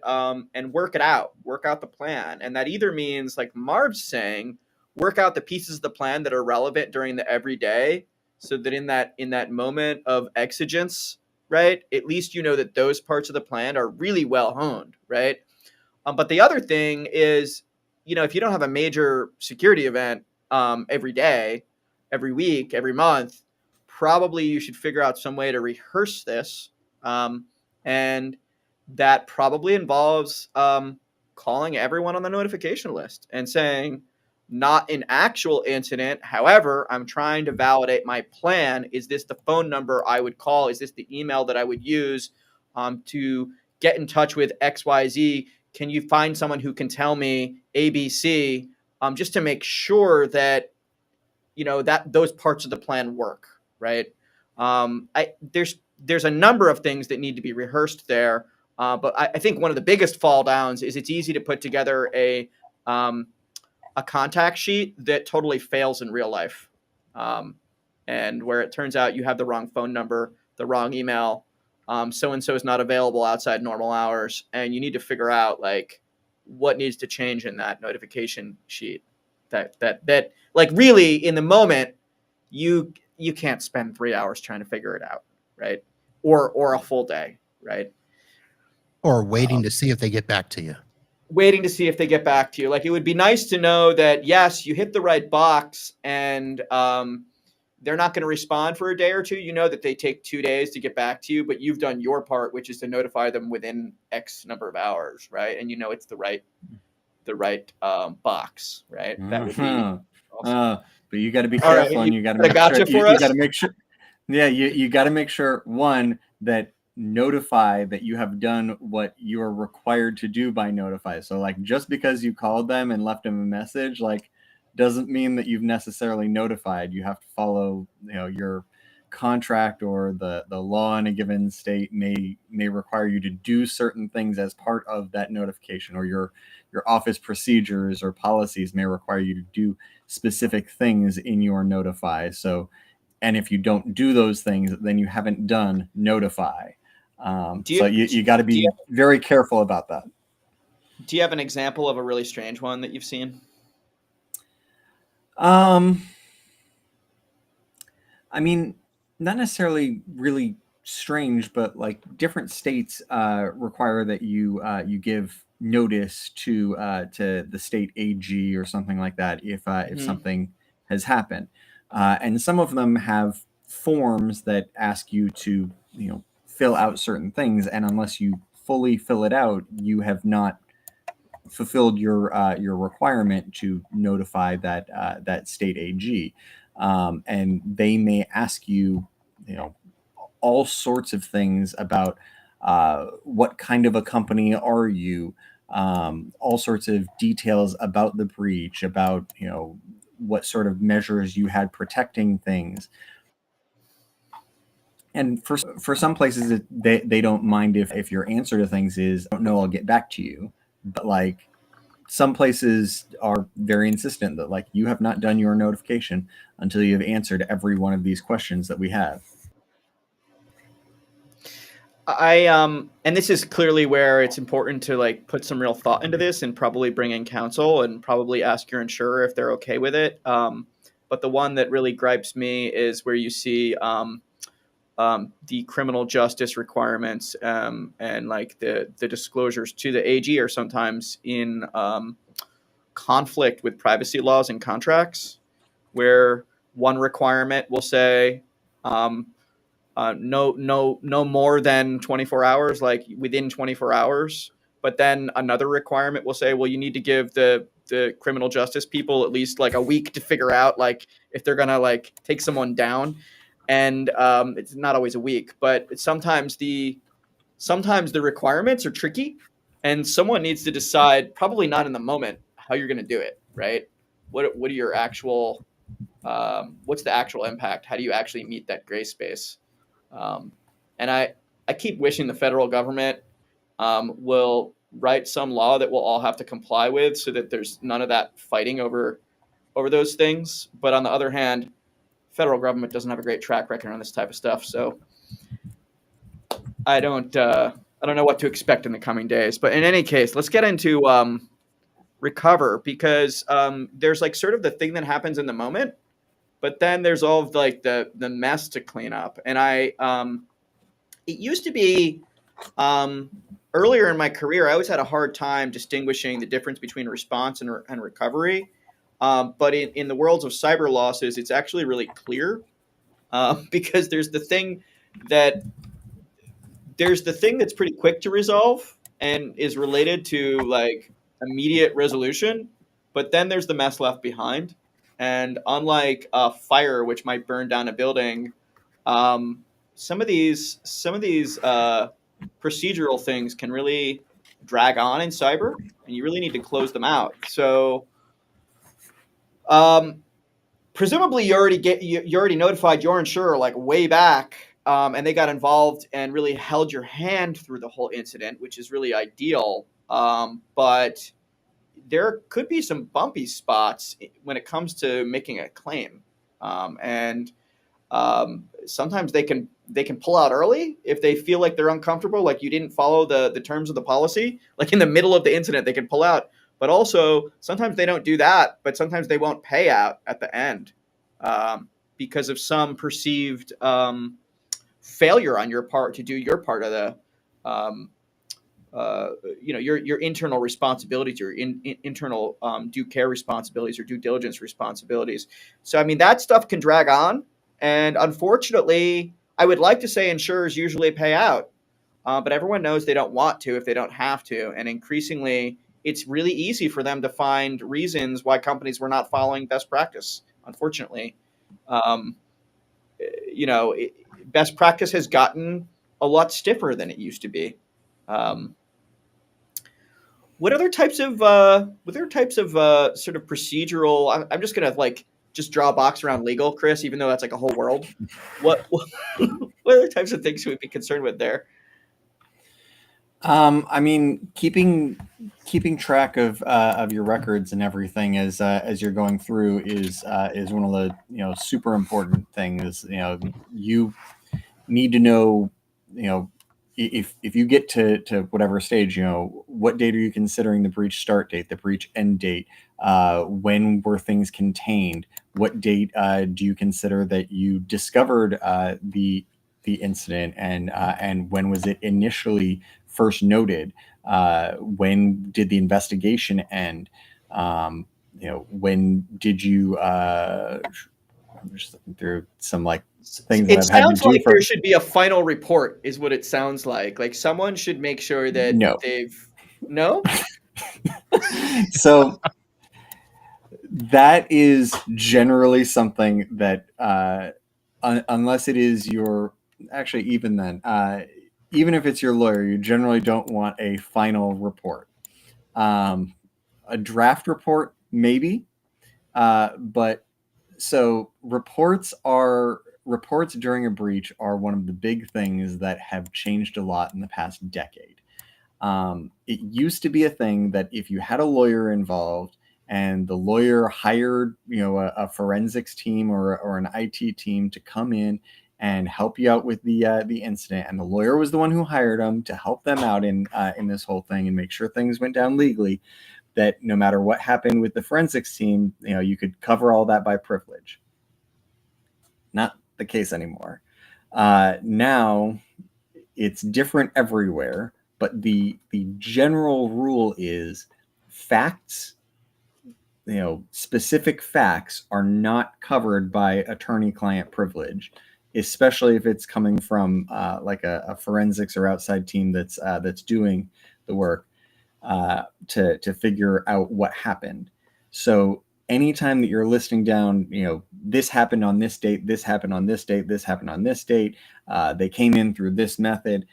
work it out, work out the plan, and that either means, like Marv's saying, work out the pieces of the plan that are relevant during the everyday, so that in that moment of exigence, right, at least you know that those parts of the plan are really well honed, right? But the other thing is, if you don't have a major security event every day, every week, every month, probably you should figure out some way to rehearse this. And that probably involves calling everyone on the notification list and saying, not an actual incident. However, I'm trying to validate my plan. Is this the phone number I would call? Is this the email that I would use to get in touch with XYZ? Can you find someone who can tell me ABC, just to make sure that that those parts of the plan work, right? There's a number of things that need to be rehearsed there, but I think one of the biggest fall downs is it's easy to put together a contact sheet that totally fails in real life, and where it turns out you have the wrong phone number, the wrong email, so and so is not available outside normal hours, and you need to figure out like what needs to change in that notification sheet. That like really in the moment you can't spend 3 hours trying to figure it out, right? Or a full day, right? Or waiting to see if they get back to you. Waiting to see if they get back to you. Like, it would be nice to know that, yes, you hit the right box and they're not going to respond for a day or two. You know that they take 2 days to get back to you, but you've done your part, which is to notify them within X number of hours, right? And it's the right box, right? That would be awesome. But you got to be All right, careful, and you got to got a make gotcha sure. for You us? got to make sure. Yeah, you got to make sure, one, that notify that you have done what you are required to do by notify. So like, just because you called them and left them a message, like, doesn't mean that you've necessarily notified. You have to follow, your contract, or the law in a given state may require you to do certain things as part of that notification, or your office procedures or policies may require you to do specific things in your notify. So, and if you don't do those things, then you haven't done notify. So you got to be very careful about that. Do you have an example of a really strange one that you've seen? I mean, not necessarily really strange, but like different states require that you give notice to the state AG or something like that if something has happened, and some of them have forms that ask you to fill out certain things, and unless you fully fill it out, you have not fulfilled your requirement to notify that state AG, and they may ask you, all sorts of things about what kind of a company are you, all sorts of details about the breach, about what sort of measures you had protecting things. And for some places, they don't mind if your answer to things is, "I don't know, I'll get back to you." But like, some places are very insistent that like, you have not done your notification until you have answered every one of these questions that we have. And this is clearly where it's important to like put some real thought into this and probably bring in counsel and probably ask your insurer if they're okay with it. But the one that really gripes me is where you see the criminal justice requirements and like the disclosures to the AG are sometimes in conflict with privacy laws and contracts, where one requirement will say no more than 24 hours, like within 24 hours. But then another requirement will say, well, you need to give the criminal justice people at least like a week to figure out like if they're gonna like take someone down. And it's not always a week, but sometimes the requirements are tricky, and someone needs to decide, probably not in the moment, how you're going to do it. Right? What are your actual what's the actual impact? How do you actually meet that gray space? And I keep wishing the federal government will write some law that we'll all have to comply with, so that there's none of that fighting over those things. But on the other hand, federal government doesn't have a great track record on this type of stuff, so I don't know what to expect in the coming days. But in any case, let's get into recover, because there's like sort of the thing that happens in the moment, but then there's all of like the mess to clean up. And it used to be earlier in my career, I always had a hard time distinguishing the difference between response and recovery. But in the worlds of cyber losses, it's actually really clear, because there's the thing that's pretty quick to resolve and is related to like immediate resolution, but then there's the mess left behind. And unlike a fire, which might burn down a building, some of these procedural things can really drag on in cyber, and you really need to close them out. So presumably you already notified your insurer like way back, and they got involved and really held your hand through the whole incident, which is really ideal. But there could be some bumpy spots when it comes to making a claim, and sometimes they can pull out early if they feel like they're uncomfortable, like you didn't follow the terms of the policy. Like in the middle of the incident, they can pull out. But also, sometimes they don't do that, but sometimes they won't pay out at the end, because of some perceived failure on your part to do your part of the, your internal responsibilities, your internal due care responsibilities or due diligence responsibilities. So, I mean, that stuff can drag on. And unfortunately, I would like to say insurers usually pay out, but everyone knows they don't want to if they don't have to. And increasingly, it's really easy for them to find reasons why companies were not following best practice. Unfortunately, um, best practice has gotten a lot stiffer than it used to be. Um, what other types of sort of procedural? I'm just gonna like just draw a box around legal, Chris, even though that's like a whole world. What what other types of things should we be concerned with there? I mean, keeping track of your records and everything as you're going through is one of the super important things. You need to know if you get to whatever stage, what date are you considering the breach start date, the breach end date, when were things contained, what date do you consider that you discovered the incident, and when was it initially first noted, when did the investigation end, when did you I'm just looking through some like things that It I've had to sounds do like for there should be a final report, is what it sounds like. Like someone should make sure that no. they've no. So that is generally something that unless it is your actually even then even if it's your lawyer, you generally don't want a final report. A draft report maybe, but so reports during a breach are one of the big things that have changed a lot in the past decade. It used to be a thing that if you had a lawyer involved and the lawyer hired a forensics team or an IT team to come in and help you out with the incident, and the lawyer was the one who hired them to help them out in this whole thing and make sure things went down legally, that no matter what happened with the forensics team, you could cover all that by privilege. Not the case anymore. Now it's different everywhere, but the general rule is facts, specific facts are not covered by attorney-client privilege, especially if it's coming from like a forensics or outside team that's doing the work to figure out what happened. So anytime that you're listing down, this happened on this date, this happened on this date, this happened on this date, they came in through this method,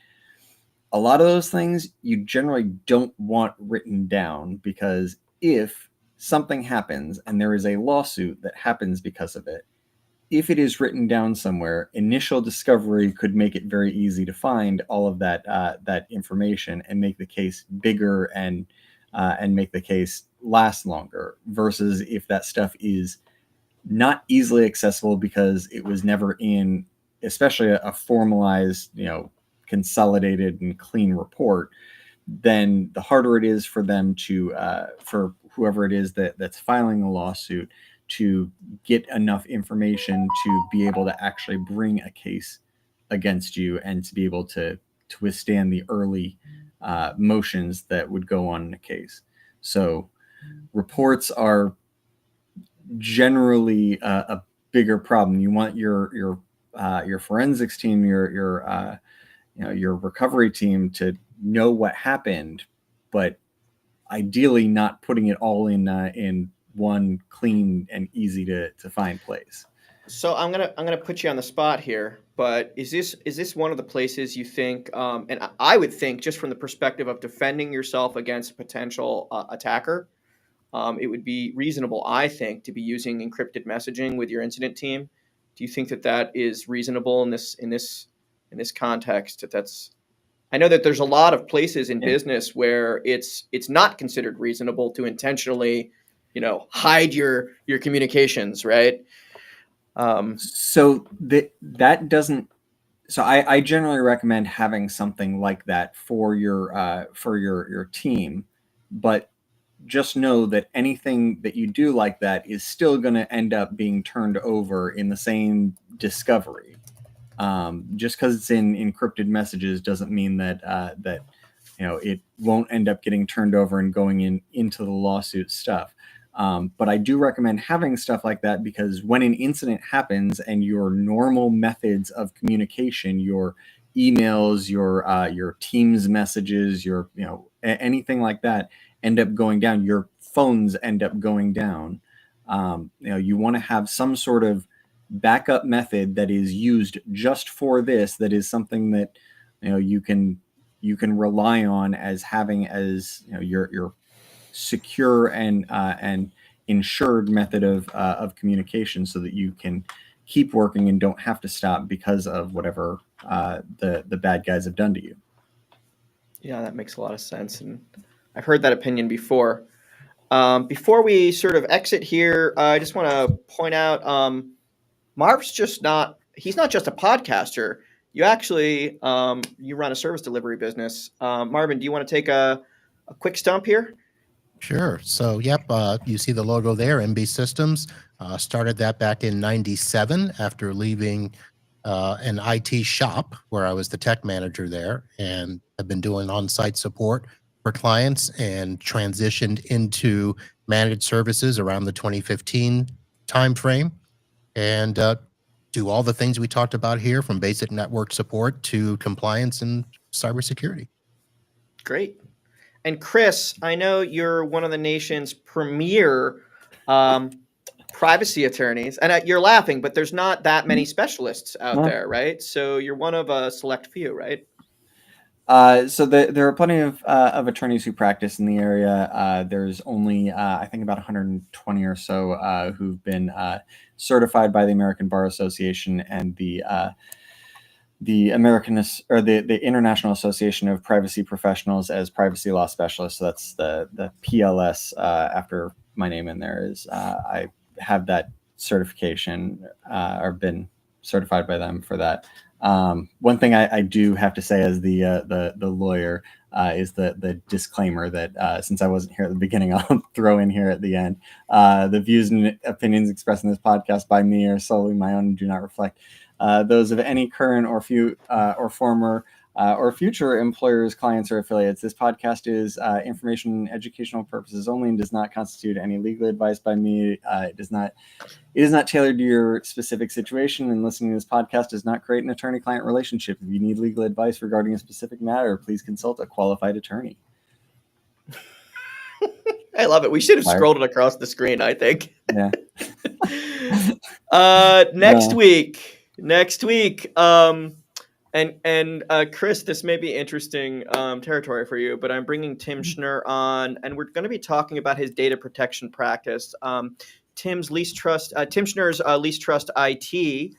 a lot of those things you generally don't want written down, because if something happens and there is a lawsuit that happens because of it, if it is written down somewhere, initial discovery could make it very easy to find all of that information and make the case bigger and make the case last longer, versus if that stuff is not easily accessible because it was never in, especially a formalized, consolidated and clean report, then the harder it is for them to, for whoever it is that's filing a lawsuit, to get enough information to be able to actually bring a case against you and to be able to withstand the early motions that would go on in a case. So reports are generally a bigger problem. You want your forensics team, your recovery team to know what happened, but ideally not putting it all in one clean and easy to find place. So I'm gonna put you on the spot here, but is this one of the places you think? And I would think, just from the perspective of defending yourself against a potential attacker, it would be reasonable, I think, to be using encrypted messaging with your incident team. Do you think that is reasonable in this context? I know that there's a lot of places in business where it's not considered reasonable to intentionally, hide your communications, right? So that doesn't. So I generally recommend having something like that for your team, but just know that anything that you do like that is still going to end up being turned over in the same discovery. Just because it's in encrypted messages doesn't mean that it won't end up getting turned over and going into the lawsuit stuff. But I do recommend having stuff like that, because when an incident happens and your normal methods of communication, your emails, your Teams messages, your anything like that, end up going down, your phones end up going down. You want to have some sort of backup method that is used just for this, that is something that you can rely on as having as your secure and insured method of communication, so that you can keep working and don't have to stop because of whatever the bad guys have done to you. Yeah, that makes a lot of sense, and I've heard that opinion before. Before we sort of exit here, I just want to point out, Marv's he's not just a podcaster. You actually, you run a service delivery business. Marvin, do you want to take a quick stump here? Sure. So, yep, you see the logo there, MB Systems. Started that back in '97 after leaving an IT shop where I was the tech manager there, and I've been doing on-site support for clients, and transitioned into managed services around the 2015 timeframe, and do all the things we talked about here, from basic network support to compliance and cybersecurity. Great. And Chris, I know you're one of the nation's premier privacy attorneys, and you're laughing, but there's not that many specialists out there, right? So you're one of a select few, right? So there are plenty of attorneys who practice in the area. There's only, I think, about 120 or so who've been certified by the American Bar Association and the American, or the International Association of Privacy Professionals as privacy law specialists. So that's the PLS after my name in there. Is I have that certification, or been certified by them for that. One thing I do have to say as the lawyer is the disclaimer that since I wasn't here at the beginning, I'll throw in here at the end. The views and opinions expressed in this podcast by me are solely my own and do not reflect those of any current or former or future employers, clients, or affiliates. This podcast is information and educational purposes only and does not constitute any legal advice by me. It is not tailored to your specific situation, and listening to this podcast does not create an attorney-client relationship. If you need legal advice regarding a specific matter, please consult a qualified attorney. I love it. We should have scrolled it across the screen, I think. Yeah. Next week. And Chris, this may be interesting territory for you, but I'm bringing Tim Schnur on, and we're going to be talking about his data protection practice. Tim Schnur's Lease Trust IT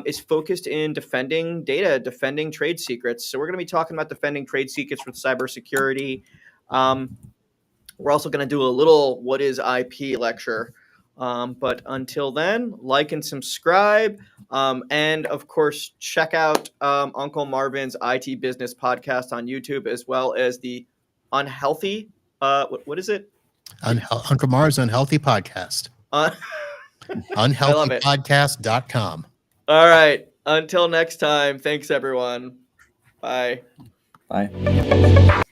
is focused in defending data, defending trade secrets. So we're going to be talking about defending trade secrets with cybersecurity. We're also going to do a little "What is IP" lecture. But until then, like and subscribe. And of course, check out Uncle Marvin's IT Business podcast on YouTube, as well as the Unhealthy. What is it? Uncle Marv's Unhealthy Podcast. Unhealthypodcast.com. All right. Until next time. Thanks, everyone. Bye. Bye.